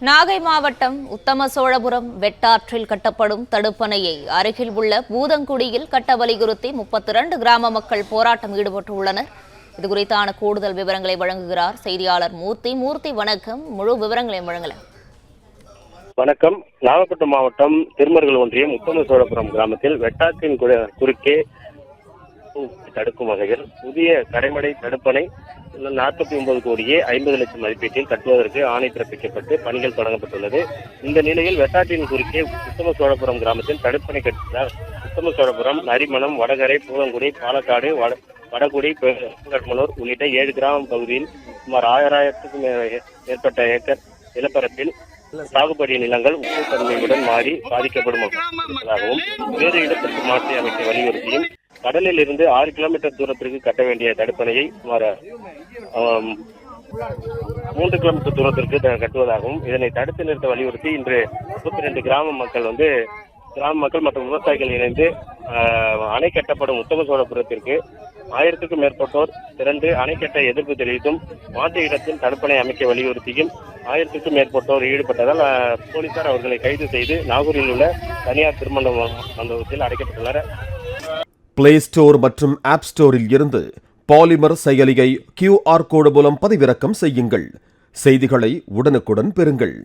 நாகை மாவட்டம் உத்தம சோழபுரம் வெட்டாற்றில் கட்டப்படும் தடுப்பணையை அருகில் உள்ள பூதங்குடியில் கட்ட வலியுறுத்தி 32 கிராம மக்கள் போராட்டம் ஈடுபட்டுள்ளனர். இதுகுறித்தான கூடுதல் விவரங்களை வழங்குகிறார் செய்தியாளர் மூர்த்தி. மூர்த்தி, வணக்கம். முழு விவரங்களையும் வழங்கலாம். வணக்கம். நாகப்பட்டினம் மாவட்டம் திருமருகல் ஒன்றியம் உத்தம சோழபுரம் கிராமத்தில் வெட்டாற்றின் குறுக்கே தடுக்கும் வகையில் புதிய கடைமடை தடுப்பணை 49 கோடியே 50 லட்சம் மதிப்பீட்டில் கட்டுவதற்கு ஆணை பிறப்பிக்கப்பட்டு பணிகள் தொடங்கப்பட்டுள்ளது. இந்த நிலையில் வெட்டாற்றின் குறுக்கே உத்தம சோழபுரம் கிராமத்தில் தடுப்பணை கட்டினார். உத்தம சோழபுரம், நரிமணம், வடகரை, பூதங்குடி, பாலக்காடு, வடகுடி, பெருங்கட்மனூர் உள்ளிட்ட 7 கிராம பகுதியில் சுமார் 1000க்கும் மேற்பட்ட ஏக்கர் நிலப்பரப்பில் சாகுபடி நிலங்கள் உப்பு தன்மையுடன் மாறி பாதிக்கப்படும் என்பதாகவும் வேறு இடத்திற்கு மாற்றி அமைக்க வலியுறுத்தியும் கடலில் இருந்து 6 கிலோமீட்டர் தூரத்திற்கு கட்ட வேண்டிய தடுப்பணையை சுமார் 3 கிலோமீட்டர் தூரத்திற்கு கட்டுவதாகவும் இதனை தடுத்து நிறுத்த வலியுறுத்தி இன்று 32 கிராம மக்கள் மற்றும் விவசாயிகள் இணைந்து அணை கட்டப்படும் உத்தம சோழபுரத்திற்கு 1000க்கும் மேற்பட்டோர் திரண்டு அணை கட்ட எதிர்ப்பு தெரிவித்தும் மாற்று இடத்தில் தடுப்பணை அமைக்க வலியுறுத்தியும் 1000க்கும் மேற்பட்டோர் ஈடுபட்டதால் போலீசார் அவர்களை கைது செய்து நாகூரில் உள்ள தனியார் திருமண மண்டபத்தில் அடைக்கப்பட்டுள்ளனர். பிளே ஸ்டோர் மற்றும் ஆப் ஸ்டோரில் இருந்து பாலிமர் செயலியை QR கோடு மூலம் பதிவிறக்கம் செய்யுங்கள். செய்திகளை உடனுக்குடன் பெறுங்கள்.